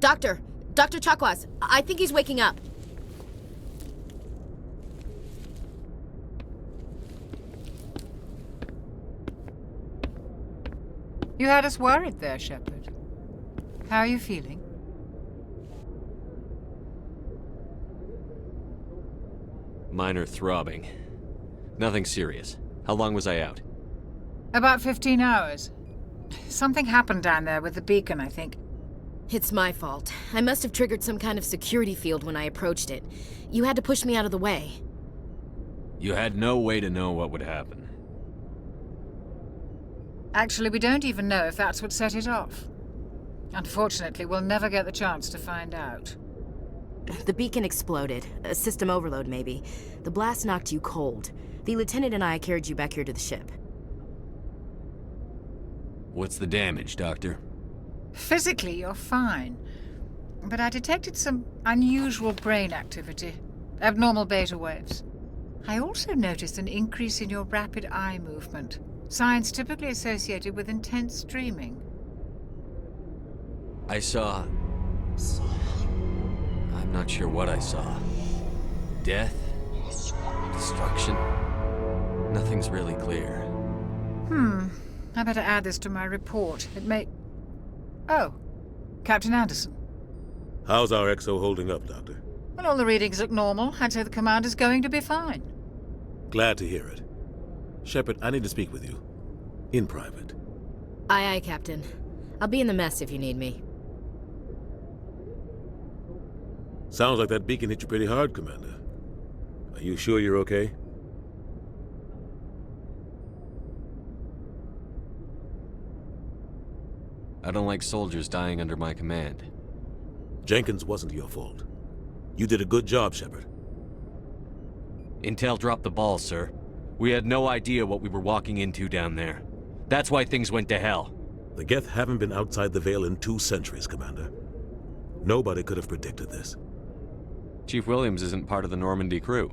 Dr. Chakwas, I think he's waking up. You had us worried there, Shepard. How are you feeling? Minor throbbing. Nothing serious. How long was I out? About 15 hours. Something happened down there with the beacon, I think. It's my fault. I must have triggered some kind of security field when I approached it. You had to push me out of the way. You had no way to know what would happen. Actually, we don't even know if that's what set it off. Unfortunately, we'll never get the chance to find out. The beacon exploded. A system overload, maybe. The blast knocked you cold. The lieutenant and I carried you back here to the ship. What's the damage, Doctor? Physically, you're fine. But I detected some unusual brain activity. Abnormal beta waves. I also noticed an increase in your rapid eye movement. Signs typically associated with intense dreaming. I saw... I'm not sure what I saw. Death? Destruction? Nothing's really clear. I better add this to my report. It may... Oh, Captain Anderson. How's our XO holding up, Doctor? Well, all the readings look normal. I'd say the commander's going to be fine. Glad to hear it. Shepard, I need to speak with you. In private. Aye, Captain. I'll be in the mess if you need me. Sounds like that beacon hit you pretty hard, Commander. Are you sure you're okay? I don't like soldiers dying under my command. Jenkins wasn't your fault. You did a good job, Shepard. Intel dropped the ball, sir. We had no idea what we were walking into down there. That's why things went to hell. The Geth haven't been outside the Veil in 2 centuries, Commander. Nobody could have predicted this. Chief Williams isn't part of the Normandy crew.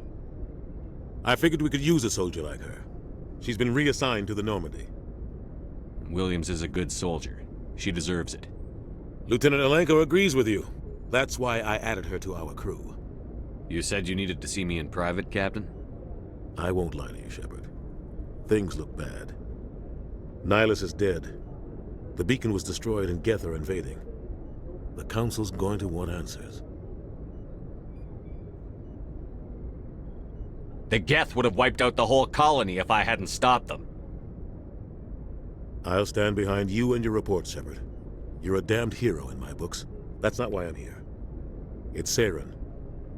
I figured we could use a soldier like her. She's been reassigned to the Normandy. Williams is a good soldier. She deserves it. Lieutenant Alenko agrees with you. That's why I added her to our crew. You said you needed to see me in private, Captain? I won't lie to you, Shepard. Things look bad. Nihilus is dead. The beacon was destroyed and Geth are invading. The Council's going to want answers. The Geth would have wiped out the whole colony if I hadn't stopped them. I'll stand behind you and your report, Shepard. You're a damned hero in my books. That's not why I'm here. It's Saren,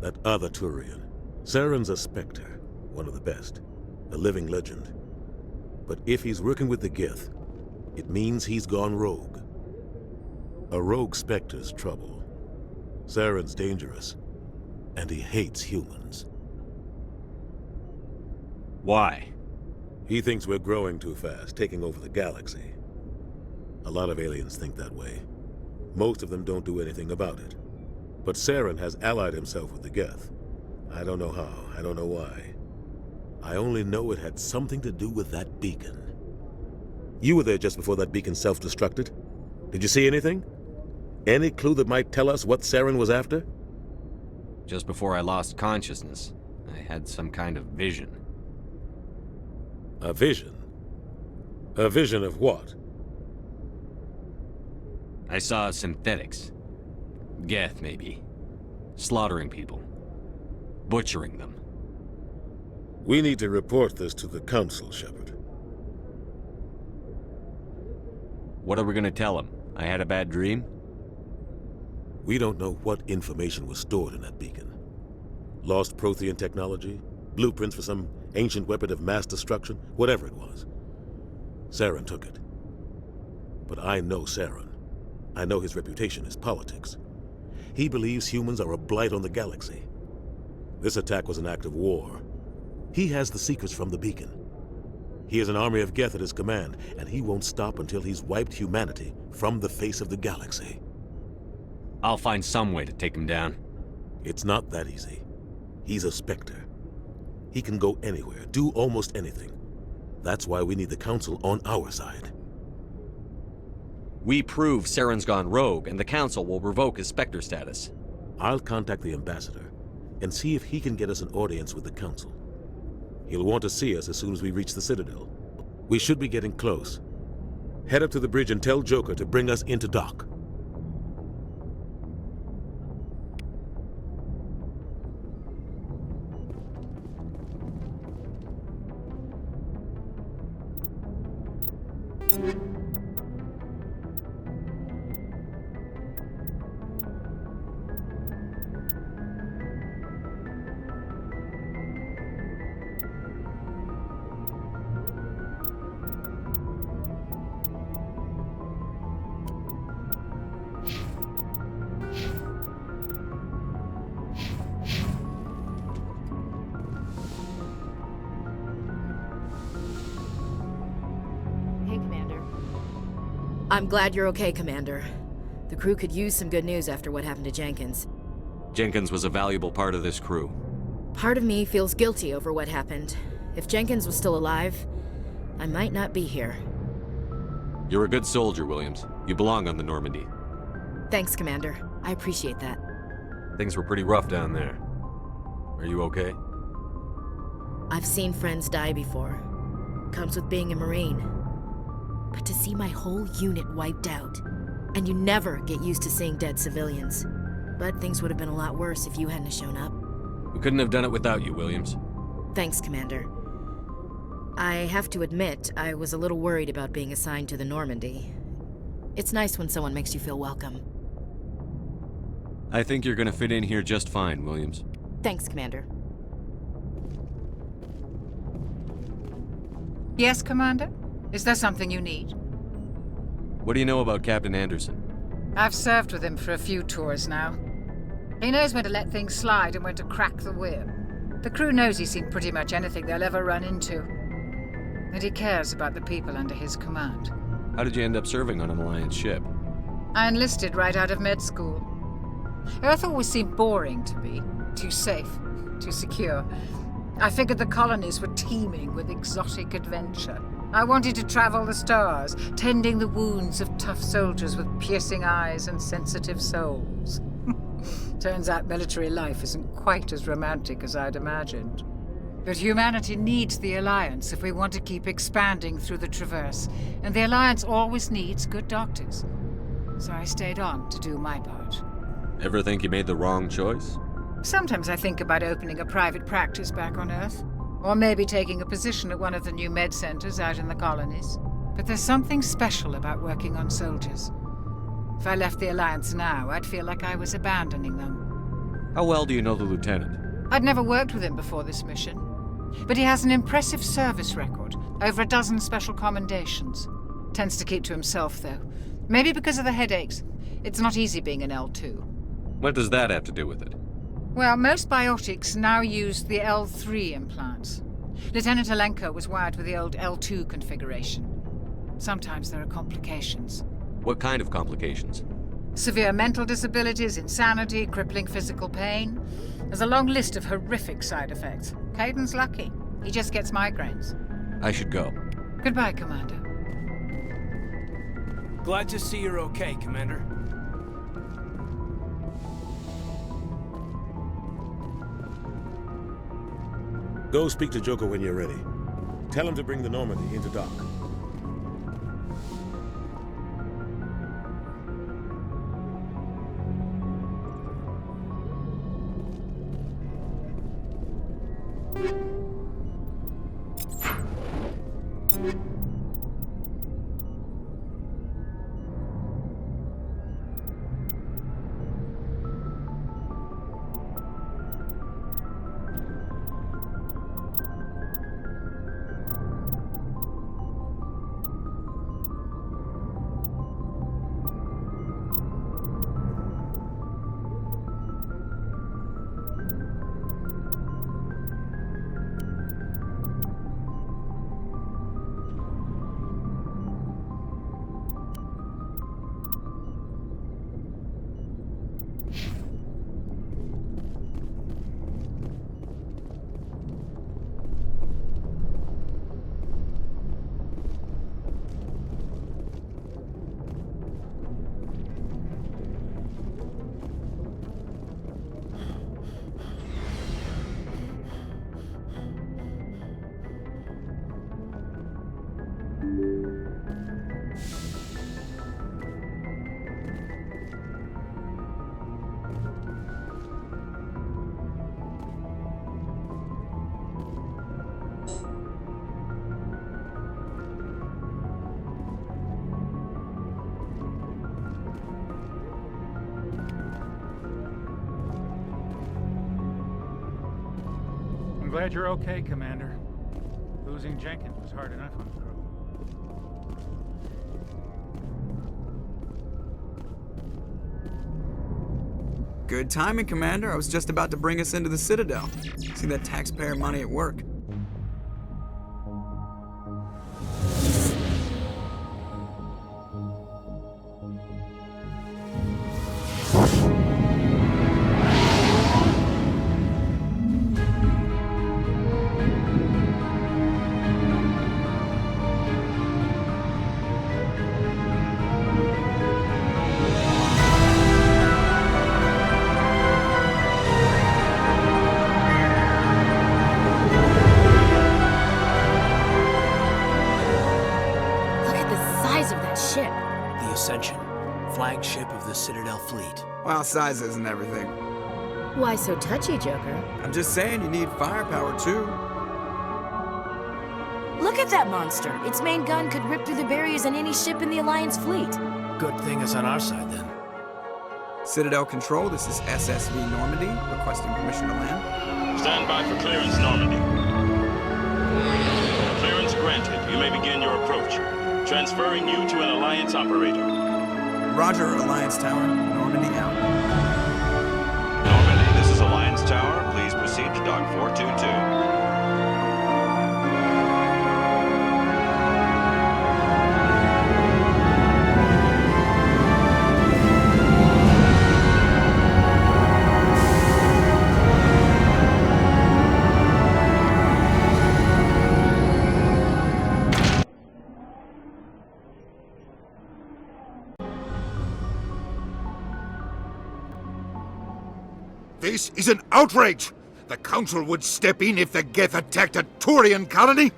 that other Turian. Saren's a Spectre, one of the best, a living legend. But if he's working with the Geth, it means he's gone rogue. A rogue Spectre's trouble. Saren's dangerous, and he hates humans. Why? He thinks we're growing too fast, taking over the galaxy. A lot of aliens think that way. Most of them don't do anything about it. But Saren has allied himself with the Geth. I don't know how, I don't know why. I only know it had something to do with that beacon. You were there just before that beacon self-destructed. Did you see anything? Any clue that might tell us what Saren was after? Just before I lost consciousness, I had some kind of vision. A vision? A vision of what? I saw synthetics. Geth, maybe. Slaughtering people. Butchering them. We need to report this to the Council, Shepard. What are we gonna tell them? I had a bad dream? We don't know what information was stored in that beacon. Lost Prothean technology? Blueprints for some ancient weapon of mass destruction? Whatever it was. Saren took it. But I know Saren. I know his reputation is politics. He believes humans are a blight on the galaxy. This attack was an act of war. He has the secrets from the beacon. He has an army of Geth at his command, and he won't stop until he's wiped humanity from the face of the galaxy. I'll find some way to take him down. It's not that easy. He's a Spectre. He can go anywhere, do almost anything. That's why we need the Council on our side. We prove Saren's gone rogue, and the Council will revoke his Spectre status. I'll contact the ambassador and see if he can get us an audience with the Council. He'll want to see us as soon as we reach the Citadel. We should be getting close. Head up to the bridge and tell Joker to bring us into dock. Hey, Commander. I'm glad you're okay, Commander. The crew could use some good news after what happened to Jenkins. Jenkins was a valuable part of this crew. Part of me feels guilty over what happened. If Jenkins was still alive, I might not be here. You're a good soldier, Williams. You belong on the Normandy. Thanks, Commander. I appreciate that. Things were pretty rough down there. Are you okay? I've seen friends die before. Comes with being a Marine. But to see my whole unit wiped out, and you never get used to seeing dead civilians. But things would have been a lot worse if you hadn't shown up. We couldn't have done it without you, Williams. Thanks, Commander. I have to admit, I was a little worried about being assigned to the Normandy. It's nice when someone makes you feel welcome. I think you're gonna fit in here just fine, Williams. Thanks, Commander. Yes, Commander? Is there something you need? What do you know about Captain Anderson? I've served with him for a few tours now. He knows when to let things slide and when to crack the whip. The crew knows he's seen pretty much anything they'll ever run into. And he cares about the people under his command. How did you end up serving on an Alliance ship? I enlisted right out of med school. Earth always seemed boring to me. Too safe, too secure. I figured the colonies were teeming with exotic adventure. I wanted to travel the stars, tending the wounds of tough soldiers with piercing eyes and sensitive souls. Turns out military life isn't quite as romantic as I'd imagined. But humanity needs the Alliance if we want to keep expanding through the Traverse, and the Alliance always needs good doctors. So I stayed on to do my part. Ever think you made the wrong choice? Sometimes I think about opening a private practice back on Earth, or maybe taking a position at one of the new med centers out in the colonies. But there's something special about working on soldiers. If I left the Alliance now, I'd feel like I was abandoning them. How well do you know the Lieutenant? I'd never worked with him before this mission. But he has an impressive service record, over a dozen special commendations. Tends to keep to himself, though. Maybe because of the headaches. It's not easy being an L2. What does that have to do with it? Well, most biotics now use the L3 implants. Lieutenant Alenko was wired with the old L2 configuration. Sometimes there are complications. What kind of complications? Severe mental disabilities, insanity, crippling physical pain. There's a long list of horrific side effects. Caden's lucky. He just gets migraines. I should go. Goodbye, Commander. Glad to see you're okay, Commander. Go speak to Joker when you're ready. Tell him to bring the Normandy into dock. I'm glad you're okay, Commander. Losing Jenkins was hard enough on the crew. Good timing, Commander. I was just about to bring us into the Citadel. See that taxpayer money at work. The Ascension, flagship of the Citadel fleet. Well, size isn't everything. Why so touchy, Joker? I'm just saying you need firepower, too. Look at that monster. Its main gun could rip through the barriers in any ship in the Alliance fleet. Good thing it's on our side, then. Citadel Control, this is SSV Normandy, requesting permission to land. Stand by for clearance, Normandy. Clearance granted. You may begin your approach. Transferring you to an Alliance operator. Roger, Alliance Tower. Normandy out. Normandy, this is Alliance Tower. Please proceed to Dock 422. This is an outrage! The Council would step in if the Geth attacked a Turian colony?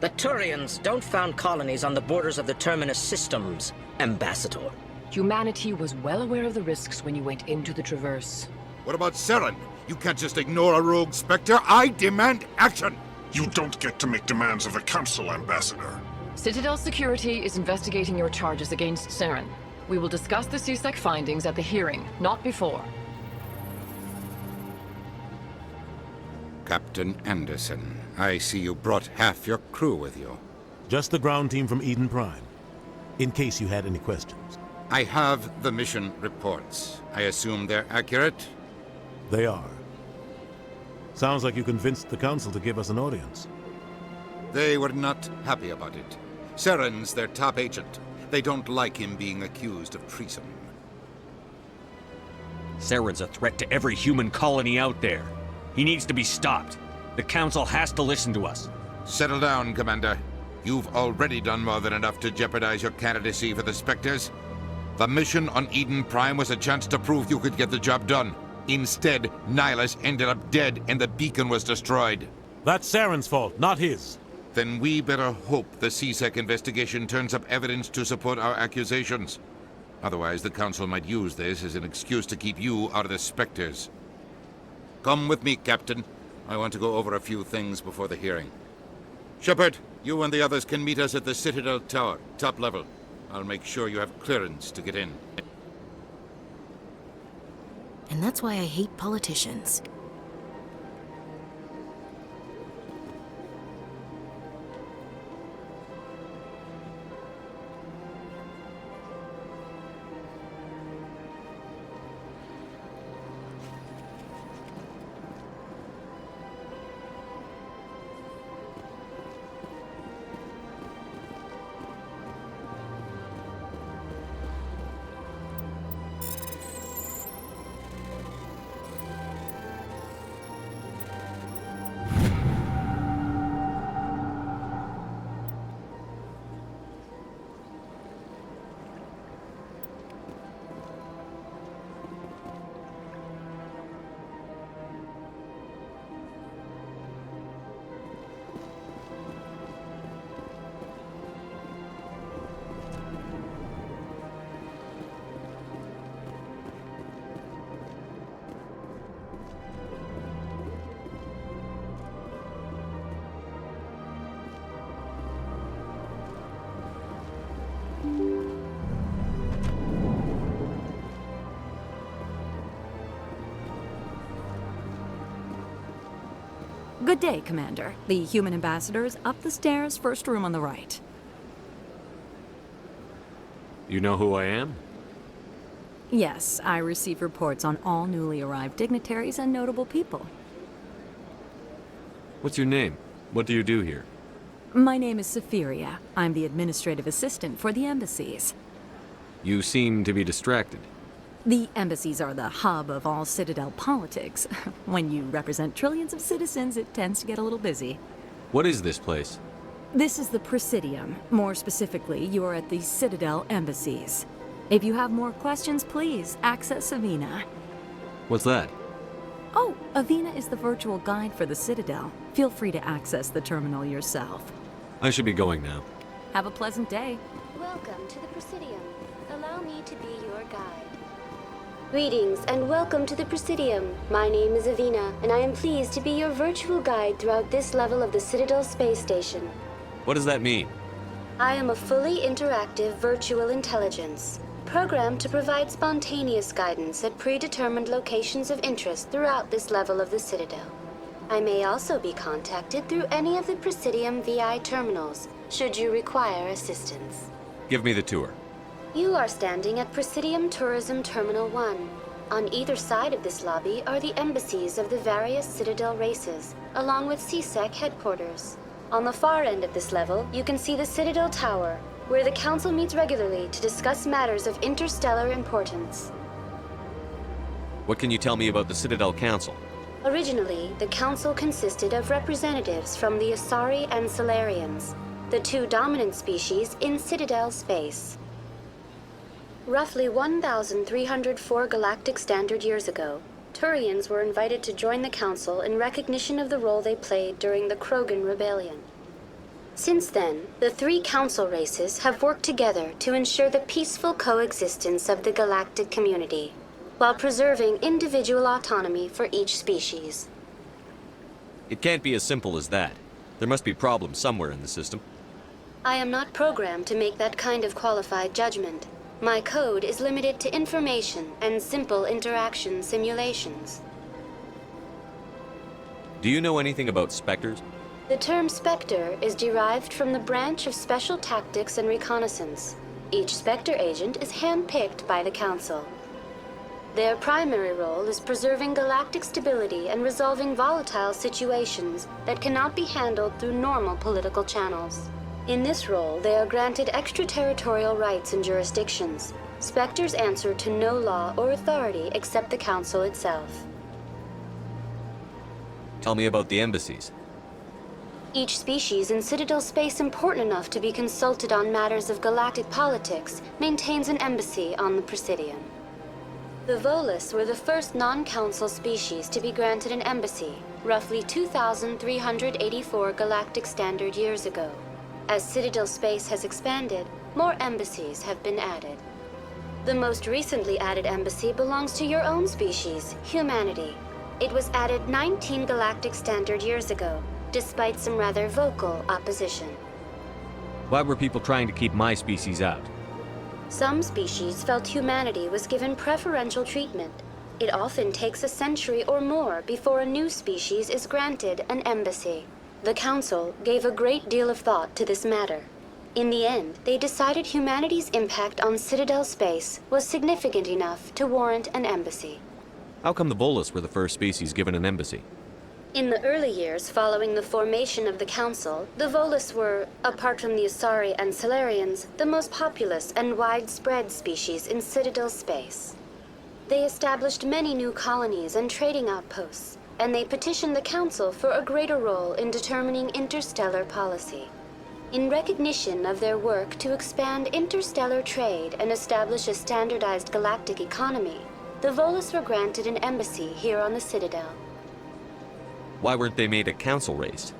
The Turians don't found colonies on the borders of the Terminus systems, Ambassador. Humanity was well aware of the risks when you went into the Traverse. What about Saren? You can't just ignore a rogue Spectre. I demand action! You don't get to make demands of the Council, Ambassador. Citadel Security is investigating your charges against Saren. We will discuss the CSEC findings at the hearing, not before. Captain Anderson, I see you brought half your crew with you. Just the ground team from Eden Prime, in case you had any questions. I have the mission reports. I assume they're accurate? They are. Sounds like you convinced the Council to give us an audience. They were not happy about it. Saren's their top agent. They don't like him being accused of treason. Saren's a threat to every human colony out there. He needs to be stopped. The Council has to listen to us. Settle down, Commander. You've already done more than enough to jeopardize your candidacy for the Spectres. The mission on Eden Prime was a chance to prove you could get the job done. Instead, Nihilus ended up dead and the beacon was destroyed. That's Saren's fault, not his. Then we better hope the CSEC investigation turns up evidence to support our accusations. Otherwise, the Council might use this as an excuse to keep you out of the Spectres. Come with me, Captain. I want to go over a few things before the hearing. Shepard, you and the others can meet us at the Citadel Tower, top level. I'll make sure you have clearance to get in. And that's why I hate politicians. Good day, Commander. The human ambassador is up the stairs, first room on the right. You know who I am? Yes, I receive reports on all newly arrived dignitaries and notable people. What's your name? What do you do here? My name is Safiria. I'm the administrative assistant for the embassies. You seem to be distracted. The embassies are the hub of all Citadel politics. When you represent trillions of citizens, it tends to get a little busy. What is this place? This is the Presidium. More specifically, you are at the Citadel embassies. If you have more questions, please access Avina. What's that? Oh, Avina is the virtual guide for the Citadel. Feel free to access the terminal yourself. I should be going now. Have a pleasant day. Welcome to the Presidium. Allow me to be your guide. Greetings and welcome to the Presidium. My name is Avina, and I am pleased to be your virtual guide throughout this level of the Citadel space station. What does that mean? I am a fully interactive virtual intelligence, programmed to provide spontaneous guidance at predetermined locations of interest throughout this level of the Citadel. I may also be contacted through any of the Presidium VI terminals, should you require assistance. Give me the tour. You are standing at Presidium Tourism Terminal 1. On either side of this lobby are the embassies of the various Citadel races, along with CSEC headquarters. On the far end of this level, you can see the Citadel Tower, where the Council meets regularly to discuss matters of interstellar importance. What can you tell me about the Citadel Council? Originally, the Council consisted of representatives from the Asari and Solarians, the two dominant species in Citadel space. Roughly 1,304 galactic standard years ago, Turians were invited to join the Council in recognition of the role they played during the Krogan Rebellion. Since then, the three Council races have worked together to ensure the peaceful coexistence of the galactic community, while preserving individual autonomy for each species. It can't be as simple as that. There must be problems somewhere in the system. I am not programmed to make that kind of qualified judgment. My code is limited to information and simple interaction simulations. Do you know anything about Spectres? The term Spectre is derived from the branch of Special Tactics and Reconnaissance. Each Spectre agent is handpicked by the Council. Their primary role is preserving galactic stability and resolving volatile situations that cannot be handled through normal political channels. In this role, they are granted extraterritorial rights and jurisdictions. Spectres answer to no law or authority except the Council itself. Tell me about the embassies. Each species in Citadel space important enough to be consulted on matters of galactic politics maintains an embassy on the Presidium. The Volus were the first non-Council species to be granted an embassy, roughly 2,384 galactic standard years ago. As Citadel space has expanded, more embassies have been added. The most recently added embassy belongs to your own species, humanity. It was added 19 galactic standard years ago, despite some rather vocal opposition. Why were people trying to keep my species out? Some species felt humanity was given preferential treatment. It often takes a century or more before a new species is granted an embassy. The Council gave a great deal of thought to this matter. In the end, they decided humanity's impact on Citadel space was significant enough to warrant an embassy. How come the Volus were the first species given an embassy? In the early years following the formation of the Council, the Volus were, apart from the Asari and Solarians, the most populous and widespread species in Citadel space. They established many new colonies and trading outposts, and they petitioned the Council for a greater role in determining interstellar policy. In recognition of their work to expand interstellar trade and establish a standardized galactic economy, the Volus were granted an embassy here on the Citadel. Why weren't they made a Council race?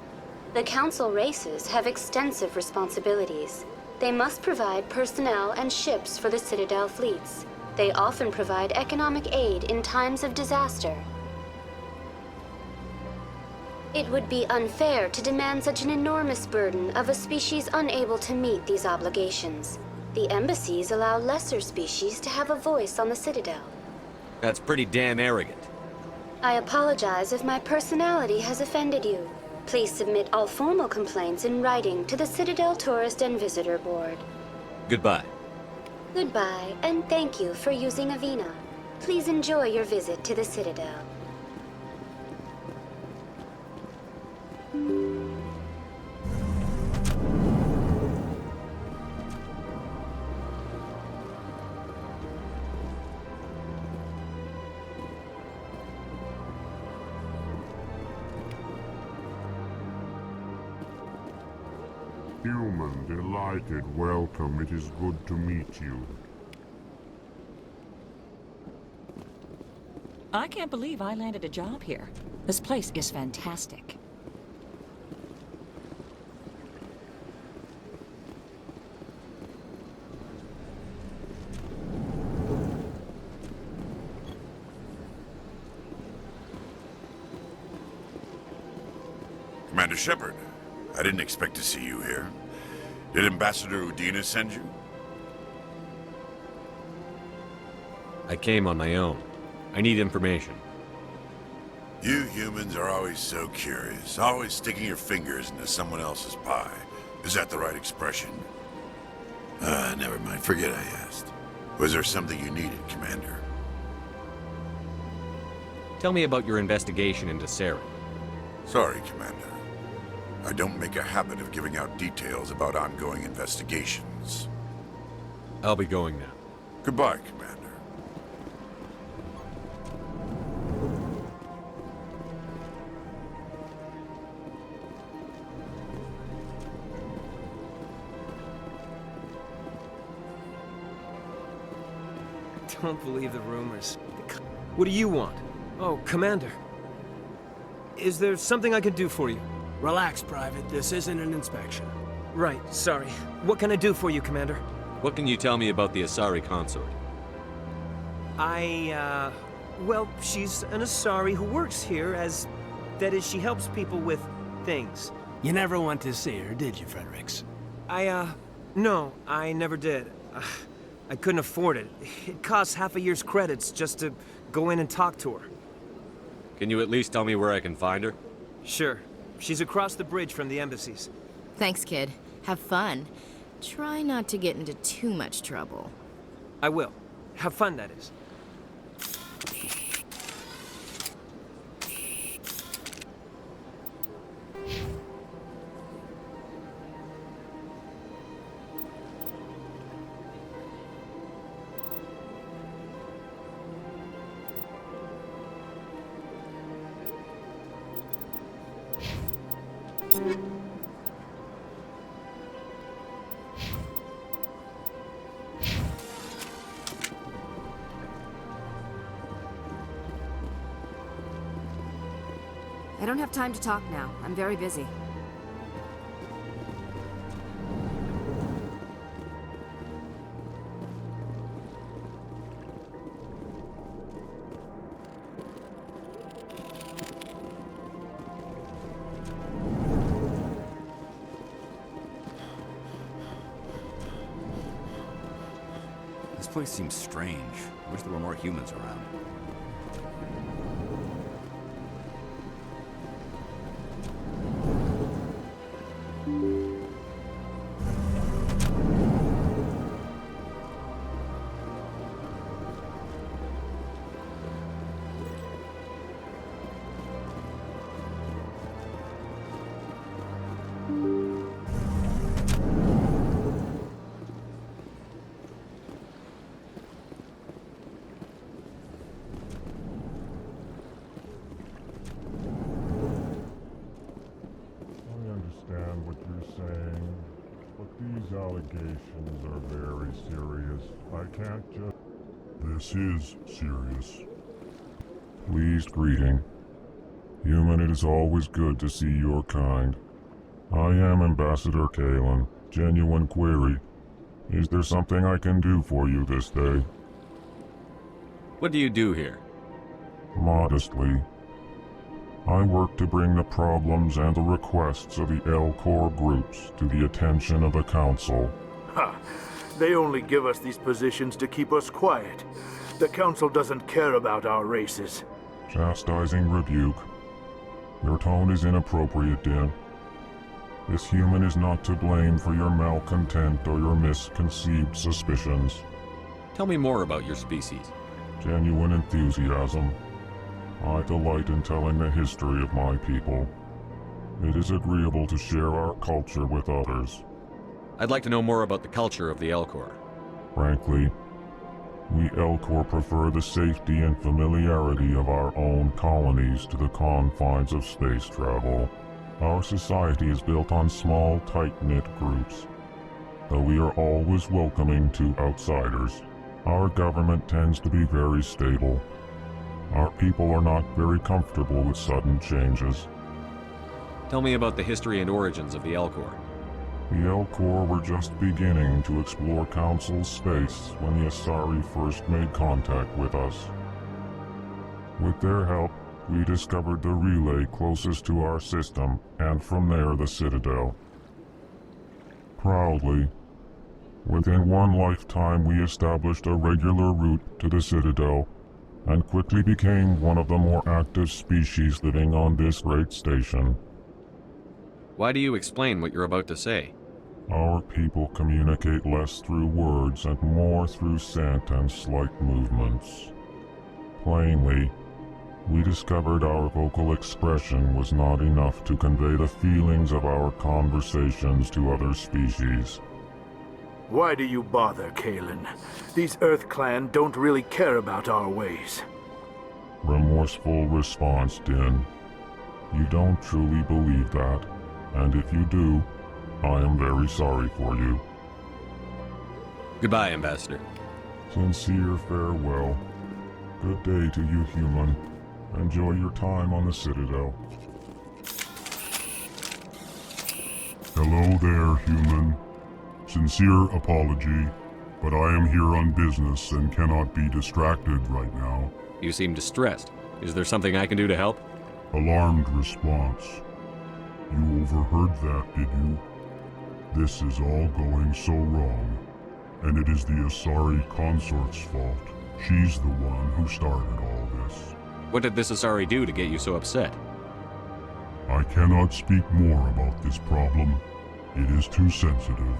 The Council races have extensive responsibilities. They must provide personnel and ships for the Citadel fleets. They often provide economic aid in times of disaster. It would be unfair to demand such an enormous burden of a species unable to meet these obligations. The embassies allow lesser species to have a voice on the Citadel. That's pretty damn arrogant. I apologize if my personality has offended you. Please submit all formal complaints in writing to the Citadel Tourist and Visitor Board. Goodbye. Goodbye, and thank you for using Avina. Please enjoy your visit to the Citadel. Human, delighted, welcome. It is good to meet you. I can't believe I landed a job here. This place is fantastic. Commander Shepard, I didn't expect to see you here. Did Ambassador Udina send you? I came on my own. I need information. You humans are always so curious, always sticking your fingers into someone else's pie. Is that the right expression? Never mind. Forget I asked. Was there something you needed, Commander? Tell me about your investigation into Saren. Sorry, Commander. I don't make a habit of giving out details about ongoing investigations. I'll be going now. Goodbye, Commander. Don't believe the rumors. What do you want? Oh, Commander. Is there something I can do for you? Relax, Private. This isn't an inspection. Right, sorry. What can I do for you, Commander? What can you tell me about the Asari consort? Well, she's an Asari who works here as... That is, she helps people with things. You never went to see her, did you, Fredericks? No, I never did. I couldn't afford it. It costs half a year's credits just to go in and talk to her. Can you at least tell me where I can find her? Sure. She's across the bridge from the embassies. Thanks, kid. Have fun. Try not to get into too much trouble. I will. Have fun, that is. I don't have time to talk now. I'm very busy. This place seems strange. I wish there were more humans around. Allegations are very serious. I can't just... This is serious. Pleased greeting. Human, it is always good to see your kind. I am Ambassador Kalen. Genuine query. Is there something I can do for you this day? What do you do here? Modestly. I work to bring the problems and the requests of the L-Corps groups to the attention of the Council. Ha! They only give us these positions to keep us quiet. The Council doesn't care about our races. Chastising rebuke. Your tone is inappropriate, Din. This human is not to blame for your malcontent or your misconceived suspicions. Tell me more about your species. Genuine enthusiasm. I delight in telling the history of my people. It is agreeable to share our culture with others. I'd like to know more about the culture of the Elcor. Frankly, we Elcor prefer the safety and familiarity of our own colonies to the confines of space travel. Our society is built on small, tight-knit groups. Though we are always welcoming to outsiders, our government tends to be very stable. Our people are not very comfortable with sudden changes. Tell me about the history and origins of the Elcor. The Elcor were just beginning to explore Council space when the Asari first made contact with us. With their help, we discovered the relay closest to our system, and from there the Citadel. Proudly, within one lifetime we established a regular route to the Citadel, and quickly became one of the more active species living on this great station. Why do you explain what you're about to say? Our people communicate less through words and more through scent and slight movements. Plainly, we discovered our vocal expression was not enough to convey the feelings of our conversations to other species. Why do you bother, Kalen? These Earth Clan don't really care about our ways. Remorseful response, Din. You don't truly believe that, and if you do, I am very sorry for you. Goodbye, Ambassador. Sincere farewell. Good day to you, human. Enjoy your time on the Citadel. Hello there, human. Sincere apology, but I am here on business and cannot be distracted right now. You seem distressed. Is there something I can do to help? Alarmed response. You overheard that, did you? This is all going so wrong, and it is the Asari consort's fault. She's the one who started all this. What did this Asari do to get you so upset? I cannot speak more about this problem. It is too sensitive.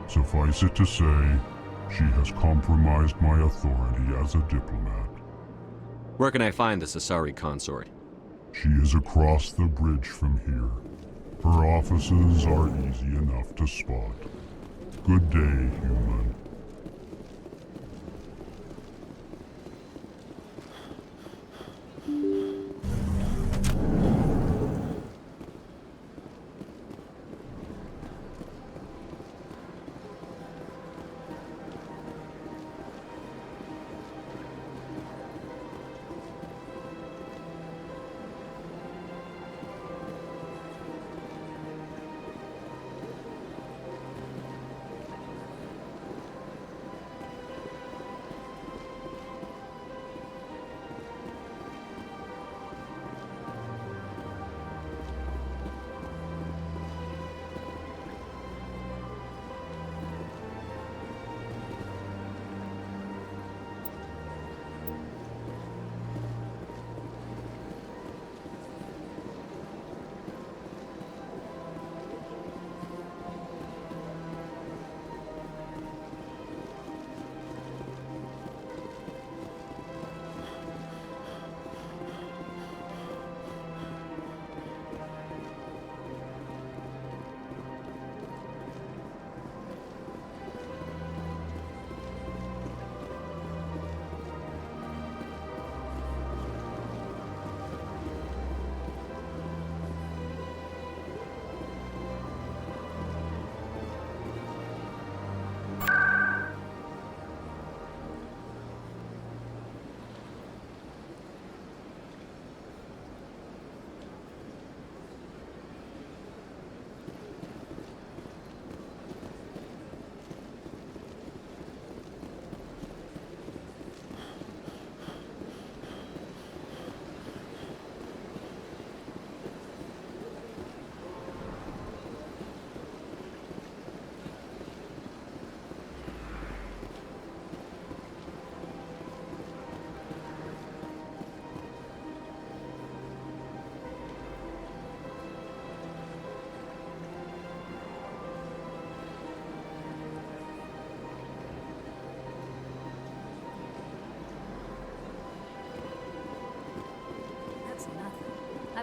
Suffice it to say, she has compromised my authority as a diplomat. Where can I find this Asari consort? She is across the bridge from here. Her offices are easy enough to spot. Good day, human.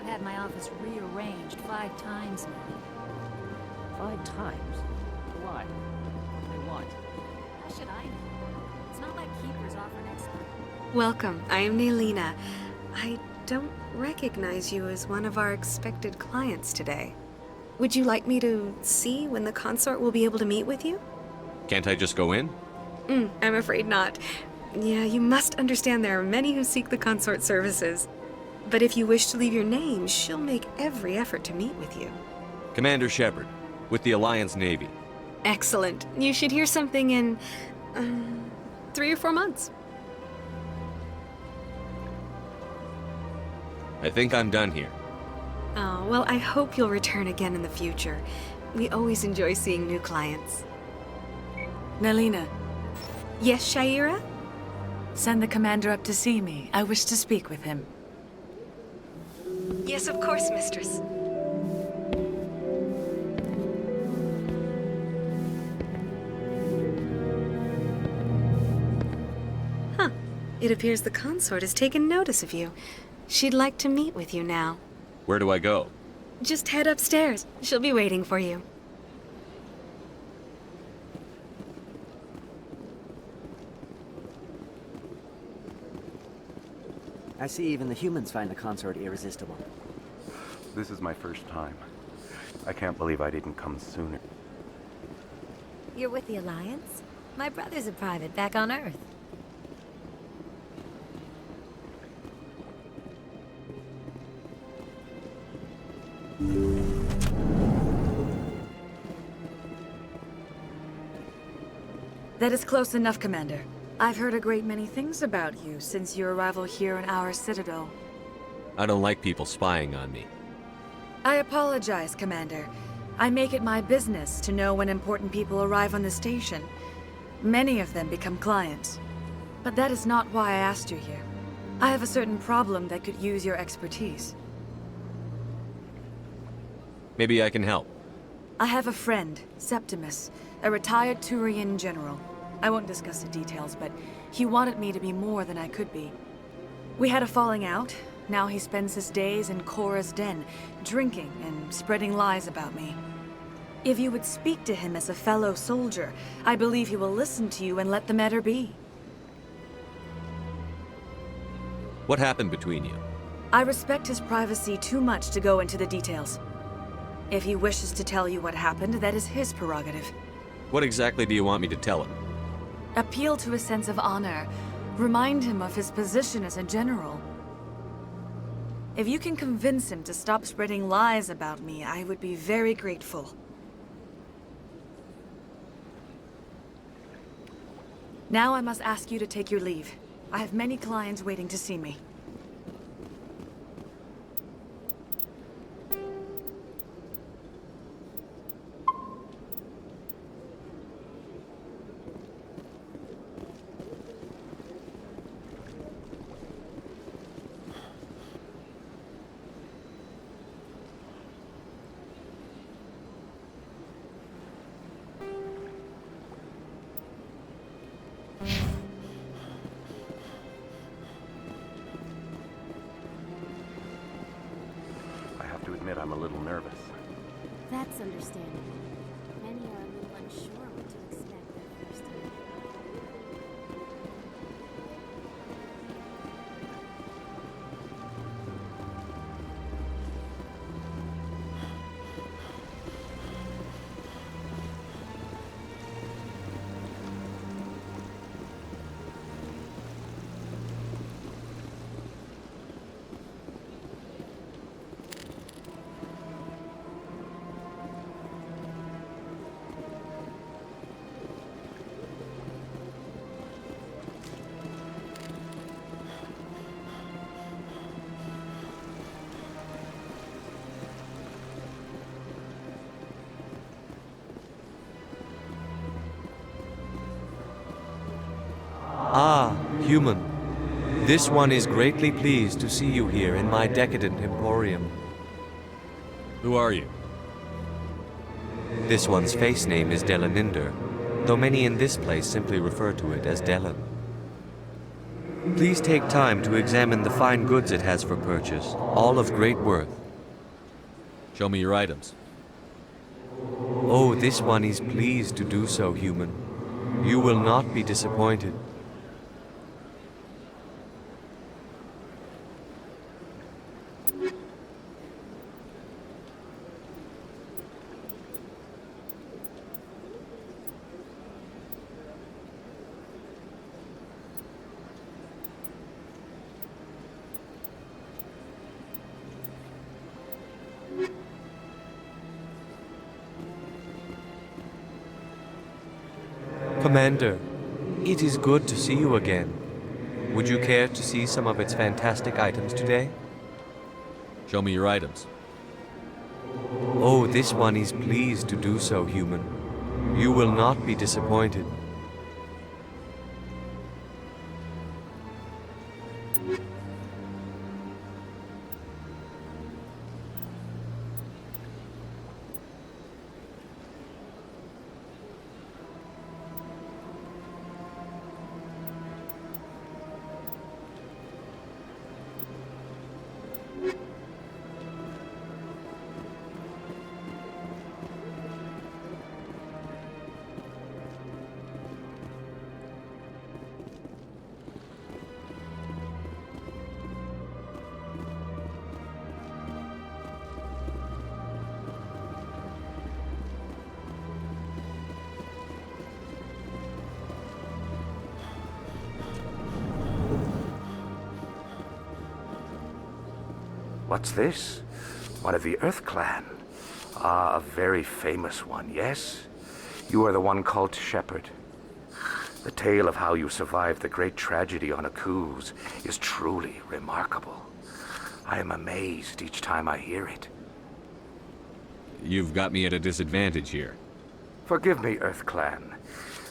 had my office rearranged 5 times now. 5 times? Why? What do they want? How should I know? It's not like keepers offer an expert. Welcome, I am Nelina. I don't recognize you as one of our expected clients today. Would you like me to see when the consort will be able to meet with you? Can't I just go in? I'm afraid not. Yeah, you must understand there are many who seek the consort services. But if you wish to leave your name, she'll make every effort to meet with you. Commander Shepard, with the Alliance Navy. Excellent. You should hear something in 3 or 4 months. I think I'm done here. Oh, well, I hope you'll return again in the future. We always enjoy seeing new clients. Nelina. Yes, Shaira? Send the commander up to see me. I wish to speak with him. Yes, of course, mistress. Huh. It appears the consort has taken notice of you. She'd like to meet with you now. Where do I go? Just head upstairs. She'll be waiting for you. I see even the humans find the consort irresistible. This is my first time. I can't believe I didn't come sooner. You're with the Alliance? My brother's a private back on Earth. That is close enough, Commander. I've heard a great many things about you since your arrival here in our Citadel. I don't like people spying on me. I apologize, Commander. I make it my business to know when important people arrive on the station. Many of them become clients. But that is not why I asked you here. I have a certain problem that could use your expertise. Maybe I can help. I have a friend, Septimus, a retired Turian general. I won't discuss the details, but he wanted me to be more than I could be. We had a falling out. Now he spends his days in Cora's den, drinking and spreading lies about me. If you would speak to him as a fellow soldier, I believe he will listen to you and let the matter be. What happened between you? I respect his privacy too much to go into the details. If he wishes to tell you what happened, that is his prerogative. What exactly do you want me to tell him? Appeal to his sense of honor. Remind him of his position as a general. If you can convince him to stop spreading lies about me, I would be very grateful. Now I must ask you to take your leave. I have many clients waiting to see me. I'm a little nervous. That's understandable. Many are a little unsure what to expect their first time. Ah, human. This one is greatly pleased to see you here in my decadent emporium. Who are you? This one's face name is Delaninder, though many in this place simply refer to it as Delan. Please take time to examine the fine goods it has for purchase, all of great worth. Show me your items. Oh, this one is pleased to do so, human. You will not be disappointed. Commander, it is good to see you again. Would you care to see some of its fantastic items today? Show me your items. Oh, this one is pleased to do so, human. You will not be disappointed. What's this? One of the Earth Clan. Ah, a very famous one, yes? You are the one called Shepherd. The tale of how you survived the great tragedy on Akuz is truly remarkable. I am amazed each time I hear it. You've got me at a disadvantage here. Forgive me, Earth Clan.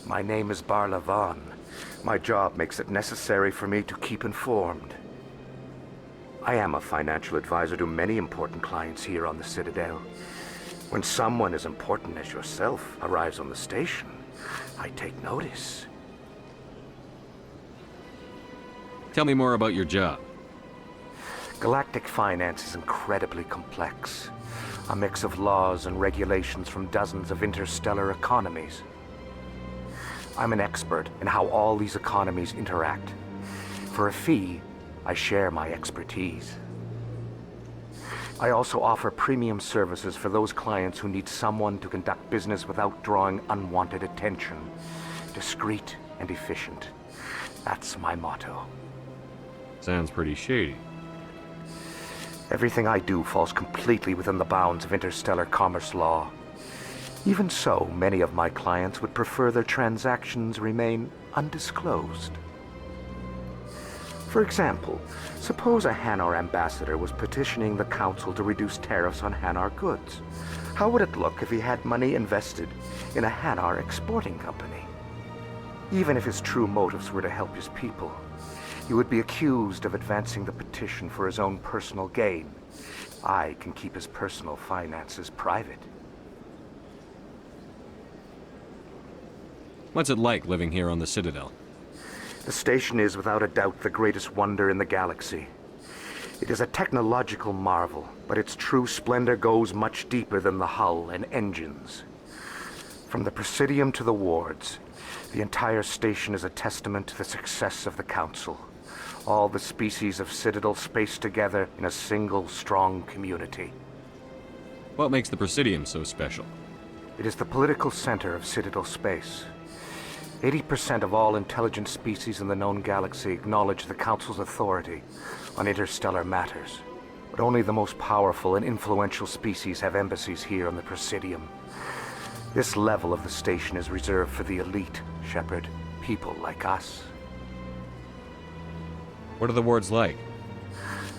My name is Barla Vaughn. My job makes it necessary for me to keep informed. I am a financial advisor to many important clients here on the Citadel. When someone as important as yourself arrives on the station, I take notice. Tell me more about your job. Galactic finance is incredibly complex. A mix of laws and regulations from dozens of interstellar economies. I'm an expert in how all these economies interact. For a fee, I share my expertise. I also offer premium services for those clients who need someone to conduct business without drawing unwanted attention. Discreet and efficient. That's my motto. Sounds pretty shady. Everything I do falls completely within the bounds of interstellar commerce law. Even so, many of my clients would prefer their transactions remain undisclosed. For example, suppose a Hanar ambassador was petitioning the Council to reduce tariffs on Hanar goods. How would it look if he had money invested in a Hanar exporting company? Even if his true motives were to help his people, he would be accused of advancing the petition for his own personal gain. I can keep his personal finances private. What's it like living here on the Citadel? The station is without a doubt the greatest wonder in the galaxy. It is a technological marvel, but its true splendor goes much deeper than the hull and engines. From the Presidium to the wards, the entire station is a testament to the success of the Council. All the species of Citadel spaced together in a single strong community. What makes the Presidium so special? It is the political center of Citadel space. 80% of all intelligent species in the known galaxy acknowledge the Council's authority on interstellar matters. But only the most powerful and influential species have embassies here on the Presidium. This level of the station is reserved for the elite, Shepard. People like us. What are the wards like?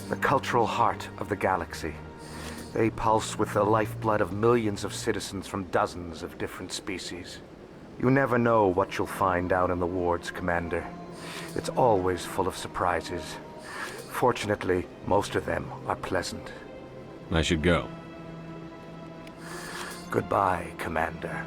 The cultural heart of the galaxy. They pulse with the lifeblood of millions of citizens from dozens of different species. You never know what you'll find out in the wards, Commander. It's always full of surprises. Fortunately, most of them are pleasant. I should go. Goodbye, Commander.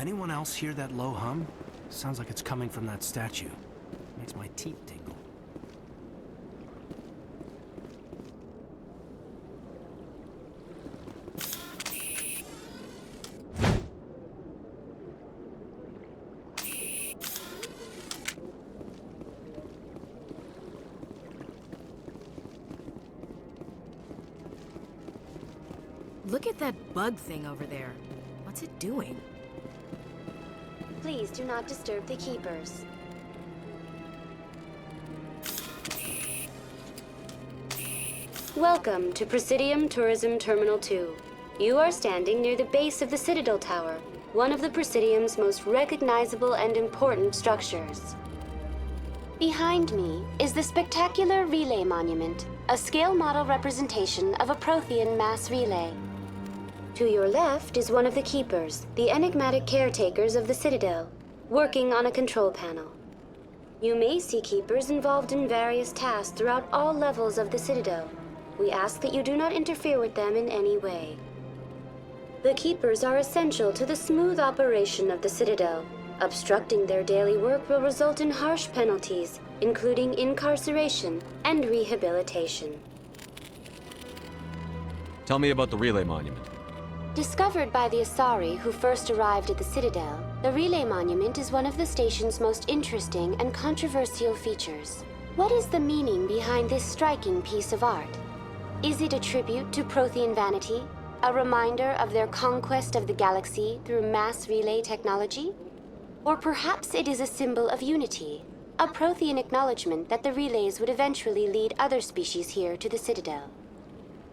Anyone else hear that low hum? Sounds like it's coming from that statue. Makes my teeth tingle. Look at that bug thing over there. What's it doing? Please do not disturb the keepers. Welcome to Presidium Tourism Terminal 2. You are standing near the base of the Citadel Tower, one of the Presidium's most recognizable and important structures. Behind me is the spectacular Relay Monument, a scale model representation of a Prothean mass relay. To your left is one of the keepers, the enigmatic caretakers of the Citadel, working on a control panel. You may see keepers involved in various tasks throughout all levels of the Citadel. We ask that you do not interfere with them in any way. The keepers are essential to the smooth operation of the Citadel. Obstructing their daily work will result in harsh penalties, including incarceration and rehabilitation. Tell me about the Relay Monument. Discovered by the Asari who first arrived at the Citadel, the Relay Monument is one of the station's most interesting and controversial features. What is the meaning behind this striking piece of art? Is it a tribute to Prothean vanity? A reminder of their conquest of the galaxy through mass relay technology? Or perhaps it is a symbol of unity, a Prothean acknowledgement that the relays would eventually lead other species here to the Citadel.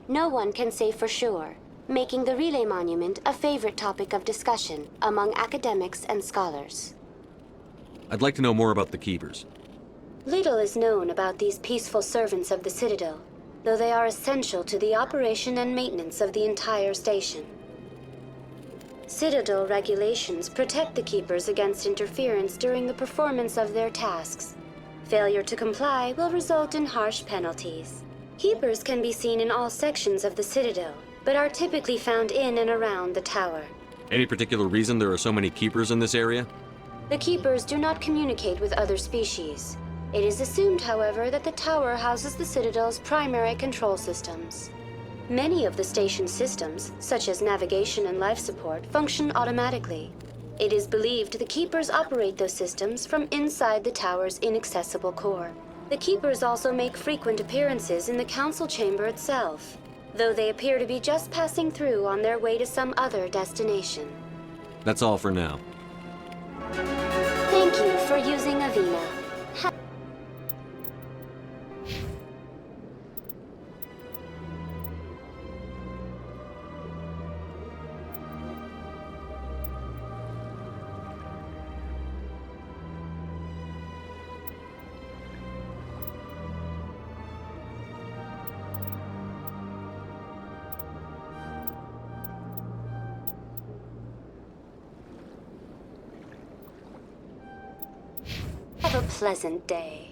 No one can say for sure, making the Relay Monument a favorite topic of discussion among academics and scholars. I'd like to know more about the Keepers. Little is known about these peaceful servants of the Citadel, though they are essential to the operation and maintenance of the entire station. Citadel regulations protect the Keepers against interference during the performance of their tasks. Failure to comply will result in harsh penalties. Keepers can be seen in all sections of the Citadel, but are typically found in and around the tower. Any particular reason there are so many Keepers in this area? The Keepers do not communicate with other species. It is assumed, however, that the tower houses the Citadel's primary control systems. Many of the station's systems, such as navigation and life support, function automatically. It is believed the Keepers operate those systems from inside the tower's inaccessible core. The Keepers also make frequent appearances in the council chamber itself, though they appear to be just passing through on their way to some other destination. That's all for now. Thank you for using Avina. Have a pleasant day.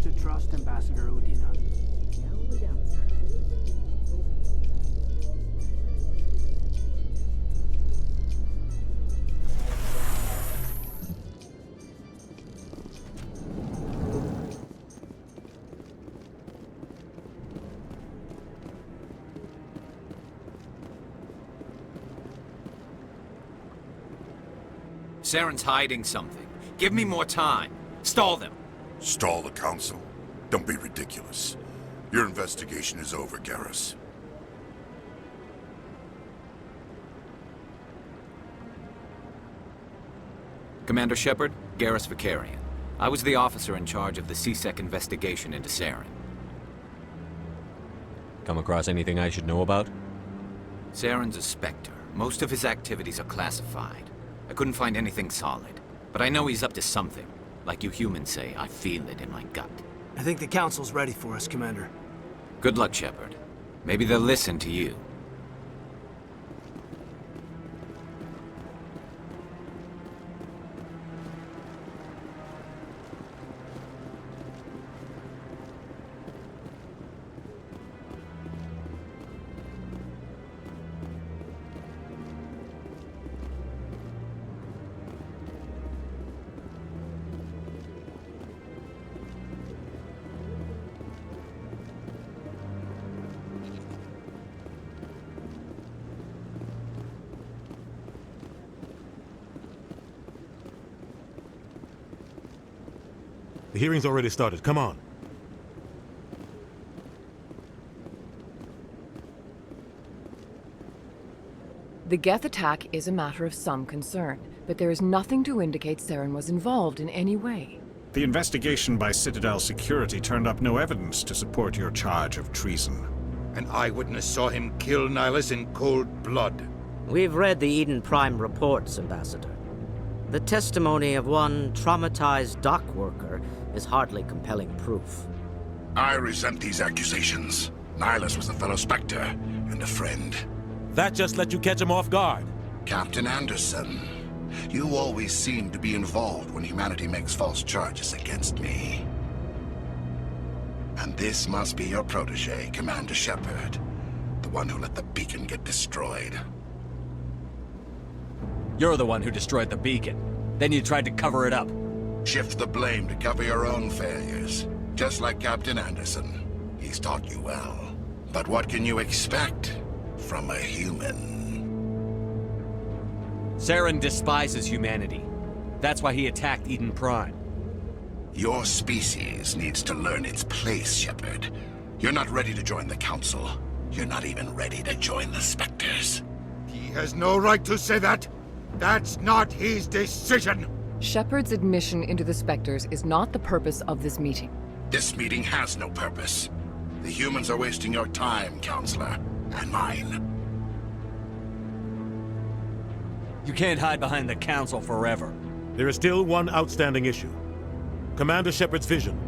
to trust Ambassador Udina. No, we don't, sir. Saren's hiding something. Give me more time. Stall them. Stall the Council? Don't be ridiculous. Your investigation is over, Garrus. Commander Shepard, Garrus Vicarian. I was the officer in charge of the CSEC investigation into Saren. Come across anything I should know about? Saren's a Spectre. Most of his activities are classified. I couldn't find anything solid. But I know he's up to something. Like you humans say, I feel it in my gut. I think the Council's ready for us, Commander. Good luck, Shepard. Maybe they'll listen to you. The hearing's already started. Come on. The Geth attack is a matter of some concern, but there is nothing to indicate Saren was involved in any way. The investigation by Citadel Security turned up no evidence to support your charge of treason. An eyewitness saw him kill Nihilus in cold blood. We've read the Eden Prime reports, Ambassador. The testimony of one traumatized dock worker is hardly compelling proof. I resent these accusations. Nihilus was a fellow Spectre and a friend. That just let you catch him off guard. Captain Anderson, you always seem to be involved when humanity makes false charges against me. And this must be your protege, Commander Shepard. The one who let the beacon get destroyed. You're the one who destroyed the beacon. Then you tried to cover it up. Shift the blame to cover your own failures. Just like Captain Anderson. He's taught you well. But what can you expect from a human? Saren despises humanity. That's why he attacked Eden Prime. Your species needs to learn its place, Shepard. You're not ready to join the Council. You're not even ready to join the Spectres. He has no right to say that. That's not his decision. Shepard's admission into the Spectres is not the purpose of this meeting. This meeting has no purpose. The humans are wasting your time, Counselor, and mine. You can't hide behind the Council forever. There is still one outstanding issue. Commander Shepard's vision.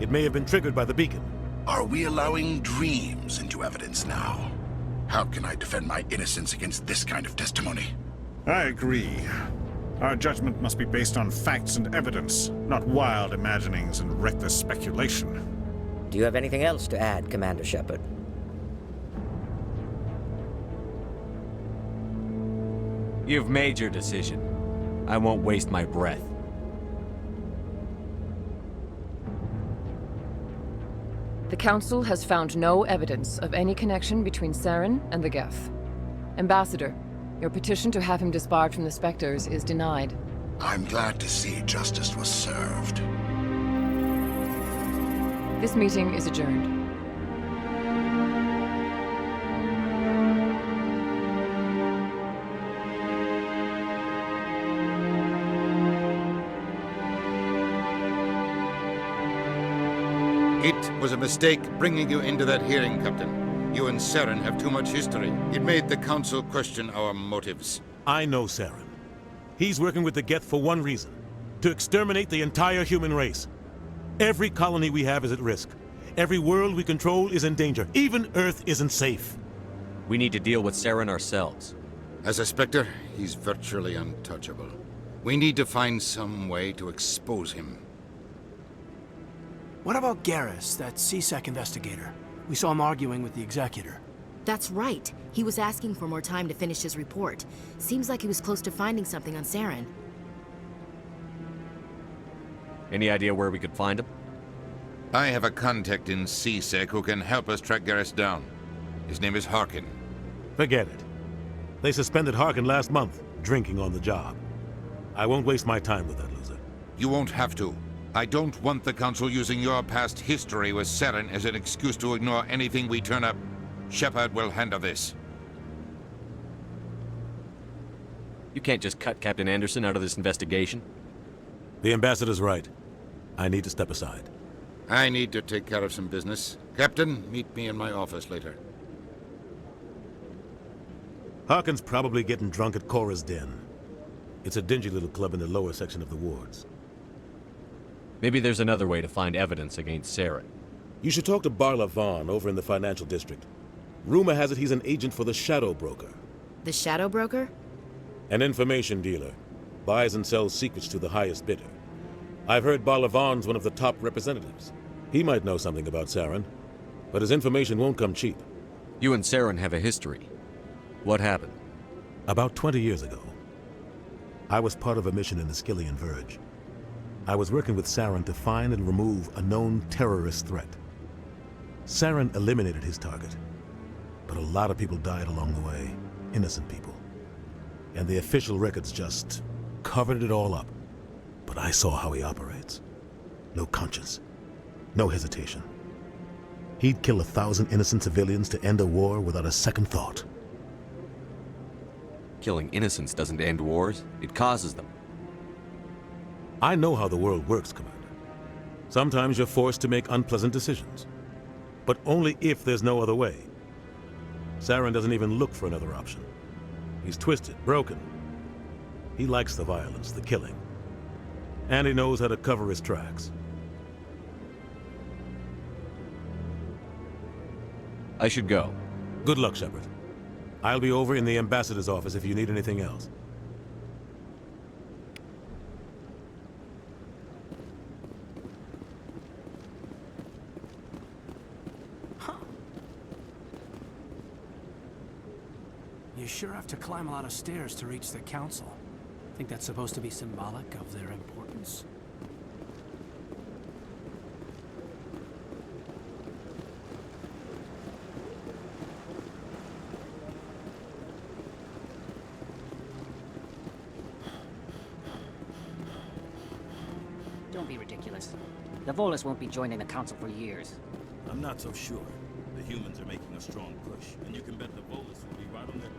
It may have been triggered by the beacon. Are we allowing dreams into evidence now? How can I defend my innocence against this kind of testimony? I agree. Our judgment must be based on facts and evidence, not wild imaginings and reckless speculation. Do you have anything else to add, Commander Shepard? You've made your decision. I won't waste my breath. The Council has found no evidence of any connection between Saren and the Geth. Ambassador, your petition to have him disbarred from the Spectres is denied. I'm glad to see justice was served. This meeting is adjourned. It was a mistake bringing you into that hearing, Captain. You and Saren have too much history. It made the Council question our motives. I know Saren. He's working with the Geth for one reason. To exterminate the entire human race. Every colony we have is at risk. Every world we control is in danger. Even Earth isn't safe. We need to deal with Saren ourselves. As a Spectre, he's virtually untouchable. We need to find some way to expose him. What about Garrus, that CSEC investigator? We saw him arguing with the executor. That's right. He was asking for more time to finish his report. Seems like he was close to finding something on Saren. Any idea where we could find him? I have a contact in CSEC who can help us track Garrus down. His name is Harkin. Forget it. They suspended Harkin last month, drinking on the job. I won't waste my time with that loser. You won't have to. I don't want the Council using your past history with Saren as an excuse to ignore anything we turn up. Shepard will handle this. You can't just cut Captain Anderson out of this investigation. The ambassador's right. I need to step aside. I need to take care of some business. Captain, meet me in my office later. Harkin's probably getting drunk at Cora's Den. It's a dingy little club in the lower section of the wards. Maybe there's another way to find evidence against Saren. You should talk to Barla Vaughn over in the financial district. Rumor has it he's an agent for the Shadow Broker. The Shadow Broker? An information dealer. Buys and sells secrets to the highest bidder. I've heard Barla Vaughn's one of the top representatives. He might know something about Saren, but his information won't come cheap. You and Saren have a history. What happened? About 20 years ago, I was part of a mission in the Skillian Verge. I was working with Saren to find and remove a known terrorist threat. Saren eliminated his target, but a lot of people died along the way, innocent people. And the official records just covered it all up. But I saw how he operates. No conscience, no hesitation. He'd kill 1,000 innocent civilians to end a war without a second thought. Killing innocents doesn't end wars, it causes them. I know how the world works, Commander. Sometimes you're forced to make unpleasant decisions, but only if there's no other way. Saren doesn't even look for another option. He's twisted, broken. He likes the violence, the killing. And he knows how to cover his tracks. I should go. Good luck, Shepard. I'll be over in the ambassador's office if you need anything else. You sure have to climb a lot of stairs to reach the Council. Think that's supposed to be symbolic of their importance? Don't be ridiculous. The Volus won't be joining the Council for years. I'm not so sure. The humans are making a strong push, and you can bet the Volus will be right on their...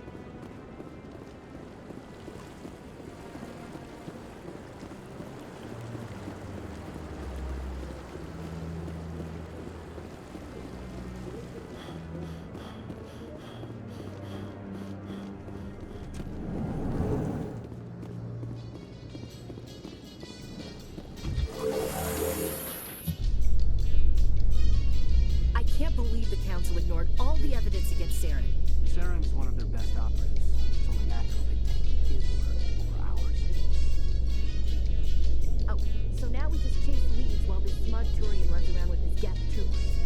I can't believe the Council ignored all the evidence against Saren. Saren's one of their best operatives. It's only natural they take his word over ours. Oh, so now we just chase leads while this smug Turian runs around with his Geth troopers.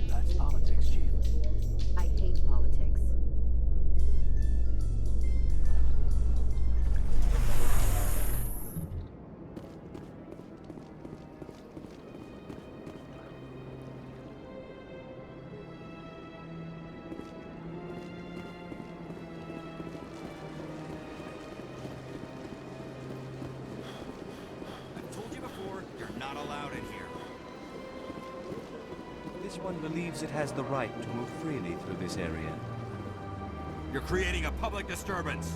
That's politics, Chief. I hate politics. This one believes it has the right to move freely through this area. You're creating a public disturbance.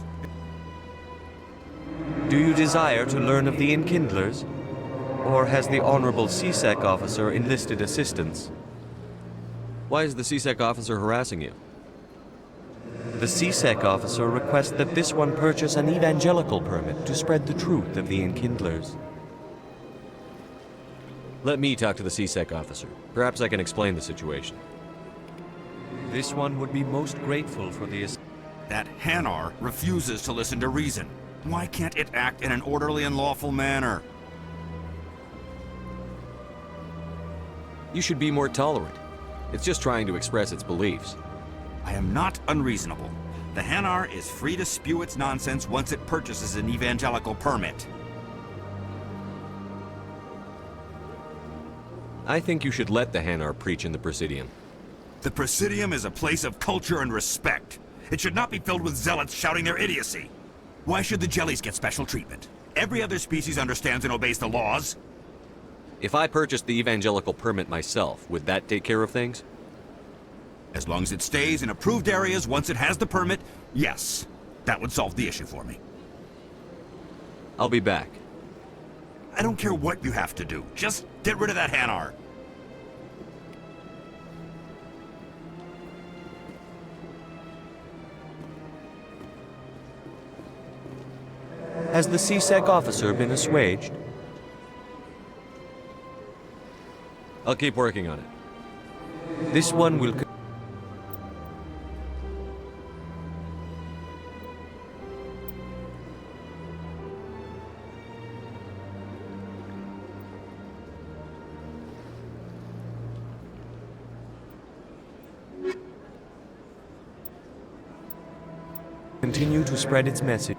Do you desire to learn of the Enkindlers? Or has the Honorable CSEC officer enlisted assistance? Why is the CSEC officer harassing you? The CSEC officer requests that this one purchase an evangelical permit to spread the truth of the Enkindlers. Let me talk to the CSEC officer. Perhaps I can explain the situation. This one would be most grateful for the... That Hanar refuses to listen to reason. Why can't it act in an orderly and lawful manner? You should be more tolerant. It's just trying to express its beliefs. I am not unreasonable. The Hanar is free to spew its nonsense once it purchases an evangelical permit. I think you should let the Hanar preach in the Presidium. The Presidium is a place of culture and respect. It should not be filled with zealots shouting their idiocy. Why should the jellies get special treatment? Every other species understands and obeys the laws. If I purchased the evangelical permit myself, would that take care of things? As long as it stays in approved areas once it has the permit, yes. That would solve the issue for me. I'll be back. I don't care what you have to do. Just get rid of that Hanar. Has the CSEC officer been assuaged? I'll keep working on it. This one will... continue to spread its message.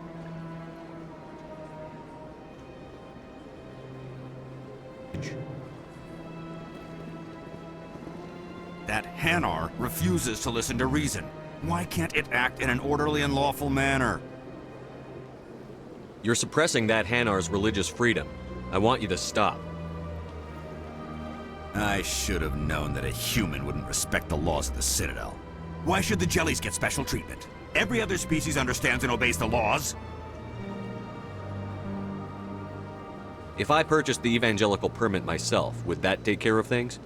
That Hanar refuses to listen to reason. Why can't it act in an orderly and lawful manner? You're suppressing that Hanar's religious freedom. I want you to stop. I should have known that a human wouldn't respect the laws of the Citadel. Why should the jellies get special treatment? Every other species understands and obeys the laws. If I purchased the evangelical permit myself, would that take care of things?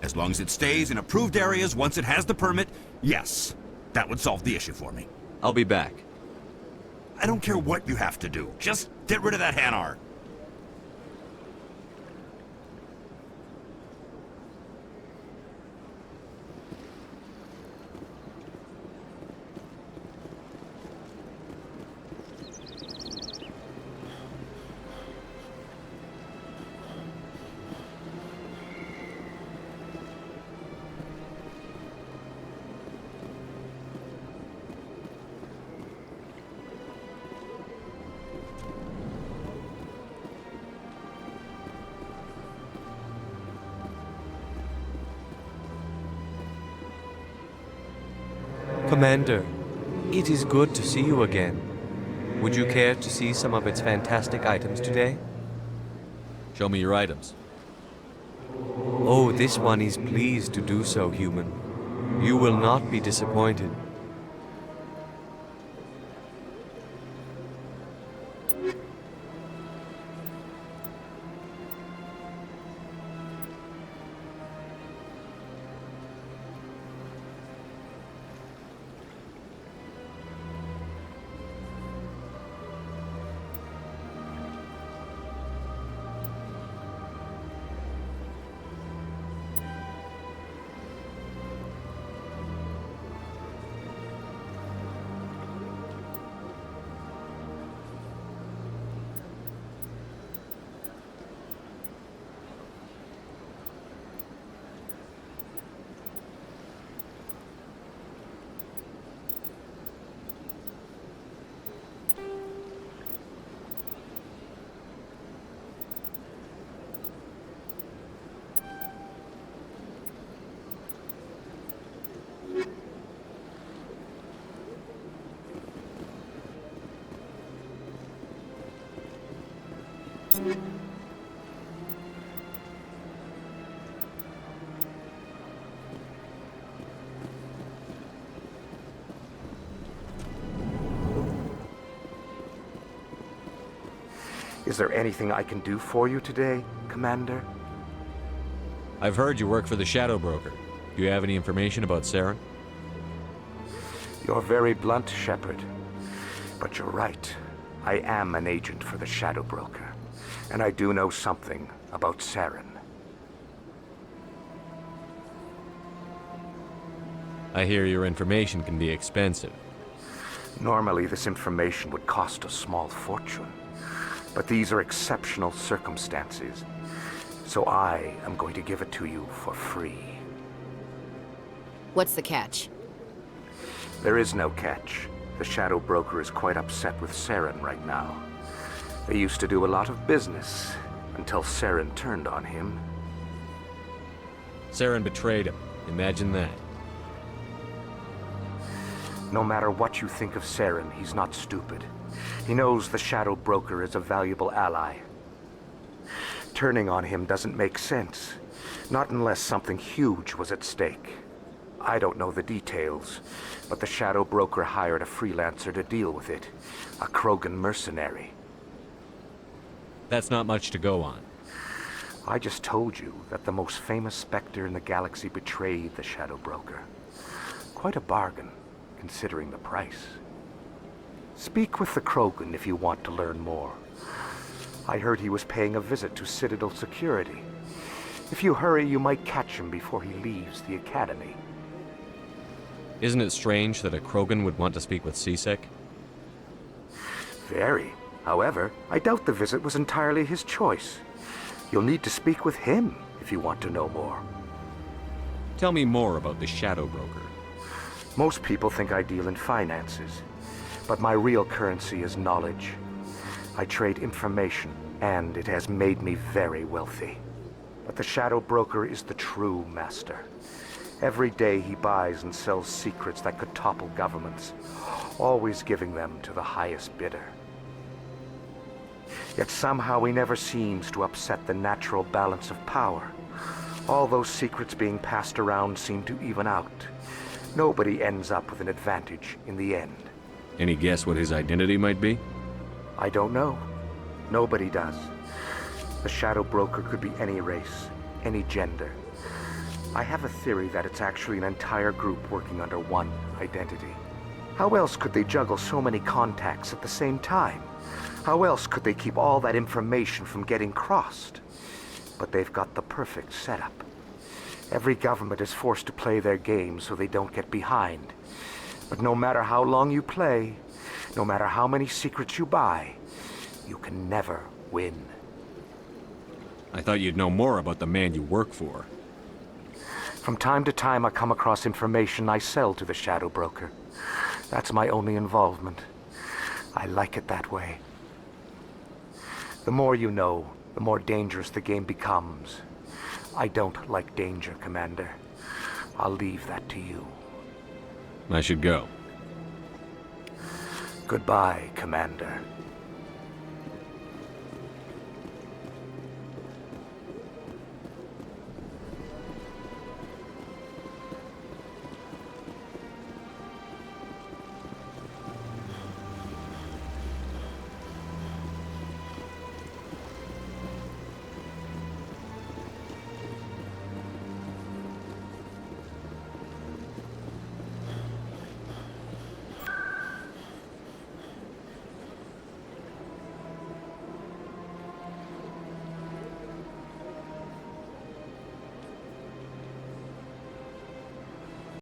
As long as it stays in approved areas once it has the permit, yes. That would solve the issue for me. I'll be back. I don't care what you have to do. Just get rid of that Hanar. Commander, it is good to see you again. Would you care to see some of its fantastic items today? Show me your items. Oh, this one is pleased to do so, human. You will not be disappointed. Is there anything I can do for you today, Commander? I've heard you work for the Shadow Broker. Do you have any information about Saren? You're very blunt, Shepard. But you're right. I am an agent for the Shadow Broker. And I do know something about Saren. I hear your information can be expensive. Normally, this information would cost a small fortune. But these are exceptional circumstances. So I am going to give it to you for free. What's the catch? There is no catch. The Shadow Broker is quite upset with Saren right now. They used to do a lot of business, until Saren turned on him. Saren betrayed him. Imagine that. No matter what you think of Saren, he's not stupid. He knows the Shadow Broker is a valuable ally. Turning on him doesn't make sense. Not unless something huge was at stake. I don't know the details, but the Shadow Broker hired a freelancer to deal with it. A Krogan mercenary. That's not much to go on. I just told you that the most famous Spectre in the galaxy betrayed the Shadow Broker. Quite a bargain, considering the price. Speak with the Krogan if you want to learn more. I heard he was paying a visit to Citadel security. If you hurry, you might catch him before he leaves the Academy. Isn't it strange that a Krogan would want to speak with C-Sec? Very. However, I doubt the visit was entirely his choice. You'll need to speak with him if you want to know more. Tell me more about the Shadow Broker. Most people think I deal in finances, but my real currency is knowledge. I trade information, and it has made me very wealthy. But the Shadow Broker is the true master. Every day he buys and sells secrets that could topple governments, always giving them to the highest bidder. Yet somehow he never seems to upset the natural balance of power. All those secrets being passed around seem to even out. Nobody ends up with an advantage in the end. Any guess what his identity might be? I don't know. Nobody does. The Shadow Broker could be any race, any gender. I have a theory that it's actually an entire group working under one identity. How else could they juggle so many contacts at the same time? How else could they keep all that information from getting crossed? But they've got the perfect setup. Every government is forced to play their game so they don't get behind. But no matter how long you play, no matter how many secrets you buy, you can never win. I thought you'd know more about the man you work for. From time to time, I come across information I sell to the Shadow Broker. That's my only involvement. I like it that way. The more you know, the more dangerous the game becomes. I don't like danger, Commander. I'll leave that to you. I should go. Goodbye, Commander.